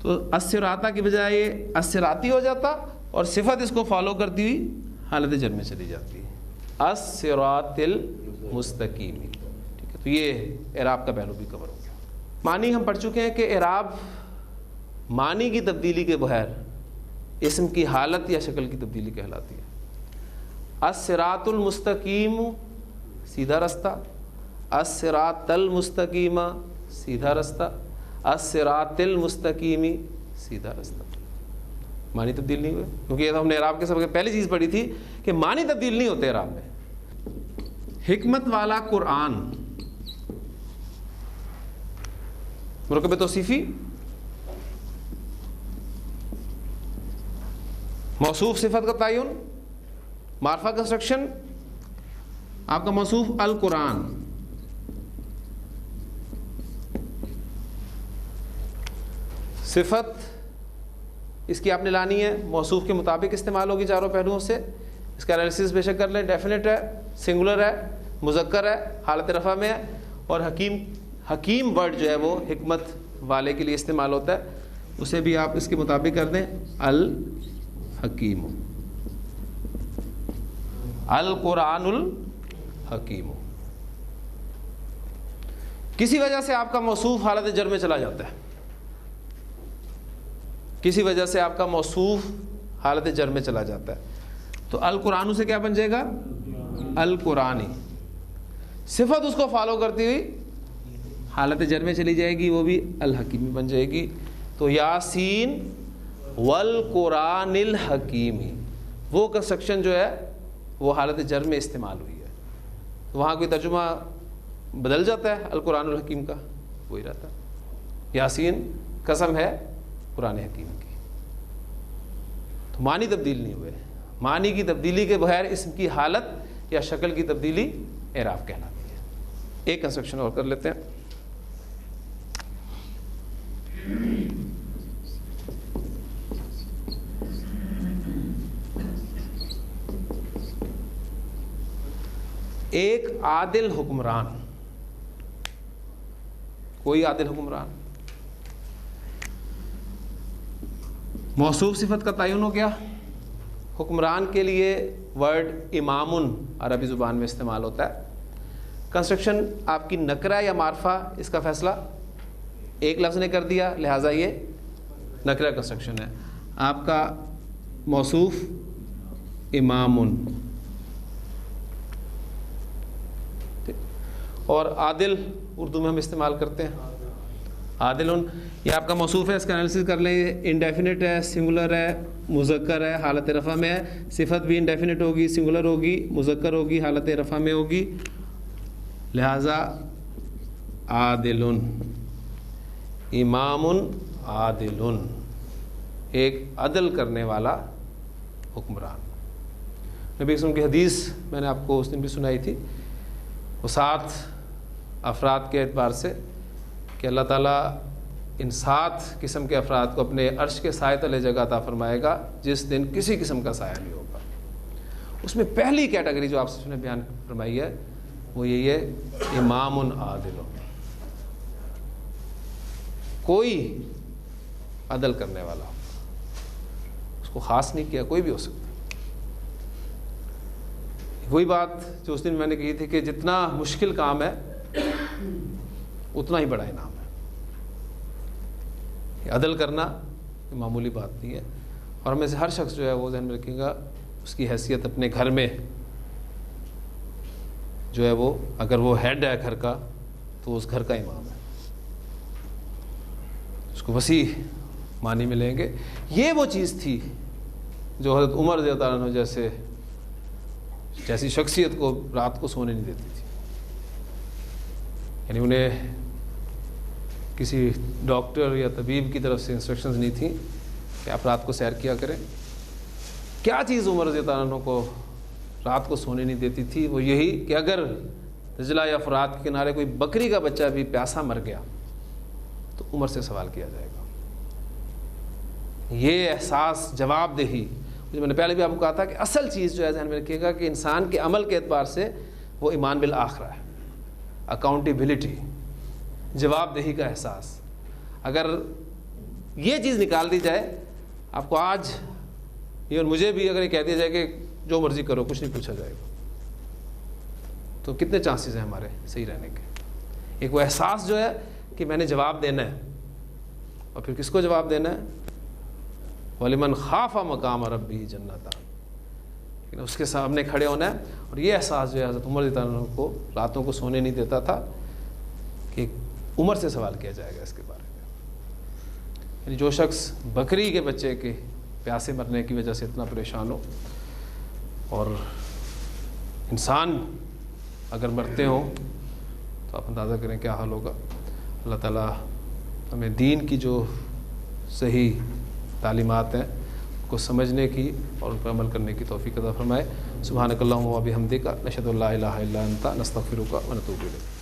تو الصراط کی بجائے الصراطی ہو جاتا, اور صفت اس کو فالو کرتی ہوئی حالت جر میں چلی جاتی ہے, الصراط المستقیم. ٹھیک ہے, تو یہ اعراب کا پہلو بھی کور ہو گیا. معنی ہم پڑھ چکے ہیں کہ اعراب معنی کی تبدیلی کے بغیر اسم کی حالت یا شکل کی تبدیلی کہلاتی ہے. الصراط المستقیم سیدھا رستہ, الصراط المستقیم سیدھا رستہ, الصراط المستقیمی سیدھا رستہ. معنی تبدیل نہیں ہوئے, کیونکہ یہ تو ہم نے اعراب کے سب سے پہلی چیز پڑھی تھی کہ معنی تبدیل نہیں ہوتے اعراب میں. حکمت والا قرآن, مرکب توصیفی, موصوف صفت کا تعین, معرفہ کنسٹرکشن, آپ کا موصوف القرآن. صفت اس کی آپ نے لانی ہے, موصوف کے مطابق استعمال ہوگی چاروں پہلوؤں سے. اس کا انالیسس بے شک کر لیں, ڈیفینٹ ہے, سنگولر ہے, مذکر ہے, حالت رفع میں ہے, اور حکیم ورڈ جو ہے وہ حکمت والے کے لیے استعمال ہوتا ہے, اسے بھی آپ اس کے مطابق کر دیں الحکیم, القرآن الحکیم. کسی وجہ سے آپ کا موصوف حالت جر میں چلا جاتا ہے, کسی وجہ سے آپ کا موصوف حالت جر میں چلا جاتا ہے, تو القرآن سے کیا بن جائے گا؟ القرآنی. صفت اس کو فالو کرتی ہوئی حالت جر میں چلی جائے گی, وہ بھی الحکیمی بن جائے گی. تو یاسین والقرآن الحکیمی, وہ کنسٹرکشن جو ہے وہ حالت جر میں استعمال ہوئی ہے. وہاں کوئی ترجمہ بدل جاتا ہے القرآن الحکیم کا, وہی رہتا ہے. یاسین قسم ہے قرآن حکیم کی. تو معنی تبدیل نہیں ہوئے. معنی کی تبدیلی کے بغیر اسم کی حالت یا شکل کی تبدیلی اعراب کہلاتی ہے. ایک کنسٹرکشن اور کر لیتے ہیں. ایک عادل حکمران, کوئی عادل حکمران, موصوف صفت کا تعین ہو گیا. حکمران کے لیے ورڈ امامن عربی زبان میں استعمال ہوتا ہے. کنسٹرکشن آپ کی نکرہ یا معرفہ, اس کا فیصلہ ایک لفظ نے کر دیا لہٰذا یہ نکرہ کنسٹرکشن ہے. آپ کا موصوف امامن, اور عادل اردو میں ہم استعمال کرتے ہیں عادل. یہ آپ کا موصوف ہے, اس کا انالیسس کر لیں. انڈیفینٹ ہے, سنگولر ہے, مذکر ہے, حالت رفع میں ہے. صفت بھی انڈیفینٹ ہوگی, سنگولر ہوگی, مذکر ہوگی, حالت رفع میں ہوگی. لہذا عادل، امام عادل، ایک عدل کرنے والا حکمران۔ نبی وسلم کی حدیث میں نے آپ کو اس دن بھی سنائی تھی، وہ 7 افراد کے اعتبار سے کہ اللہ تعالیٰ ان 7 قسم کے افراد کو اپنے عرش کے سائے تلے جگہ عطا فرمائے گا جس دن کسی قسم کا سایہ نہیں ہوگا۔ اس میں پہلی کیٹیگری جو آپ سے نے بیان فرمائی ہے وہ یہی ہے امام عادل، کوئی عدل کرنے والا، اس کو خاص نہیں کیا، کوئی بھی ہو سکتا۔ وہی بات جو اس دن میں نے کہی تھی کہ جتنا مشکل کام ہے اتنا ہی بڑا انعام ہے۔ عدل کرنا معمولی بات نہیں ہے، اور ہمیں سے ہر شخص جو ہے وہ ذہن میں رکھے گا اس کی حیثیت اپنے گھر میں جو ہے وہ، اگر وہ ہیڈ ہے گھر کا تو اس گھر کا امام ہے، اس کو وسیع معنی ملیں گے۔ یہ وہ چیز تھی جو حضرت عمر رضی اللہ عنہ جیسی شخصیت کو رات کو سونے نہیں دیتی تھی، یعنی انہیں کسی ڈاکٹر یا طبیب کی طرف سے انسٹرکشنز نہیں تھیں کہ آپ رات کو سیر کیا کریں۔ کیا چیز عمر رضی اللہ عنہ کو رات کو سونے نہیں دیتی تھی؟ وہ یہی کہ اگر دجلہ یا فرات کے کنارے کوئی بکری کا بچہ بھی پیاسا مر گیا تو عمر سے سوال کیا جائے گا۔ یہ احساس، جواب دہی، جو میں نے پہلے بھی آپ کو کہا تھا کہ اصل چیز جو ہے ذہن میں رکھیے گا کہ انسان کے عمل کے اعتبار سے وہ ایمان بالآخرہ ہے، اکاؤنٹیبلٹی، جواب دہی کا احساس۔ اگر یہ چیز نکال دی جائے، آپ کو آج یہ اور مجھے بھی اگر یہ کہہ دیا جائے کہ جو مرضی کرو کچھ نہیں پوچھا جائے گا، تو کتنے چانسز ہیں ہمارے صحیح رہنے کے؟ ایک وہ احساس جو ہے کہ میں نے جواب دینا ہے، اور پھر کس کو جواب دینا ہے؟ وَلِمَنْ خَافَ مَقَامَ رَبِّهِ جَنَّتَانِ، لیکن اس کے سامنے کھڑے ہونا ہے۔ اور یہ احساس جو ہے حضرت عمر رضی اللہ عنہ کو راتوں کو سونے نہیں دیتا تھا کہ عمر سے سوال کیا جائے گا اس کے بارے میں۔ یعنی جو شخص بکری کے بچے کے پیاسے مرنے کی وجہ سے اتنا پریشان ہو، اور انسان اگر مرتے ہوں تو آپ اندازہ کریں کیا حال ہوگا۔ اللہ تعالیٰ ہمیں دین کی جو صحیح تعلیمات ہیں کو سمجھنے کی اور ان پر عمل کرنے کی توفیق عطا فرمائے۔ سبحانک اللہم و بحمدک، نشہد ان لا الہ الا انت، نستغفرک و نتوب الیک۔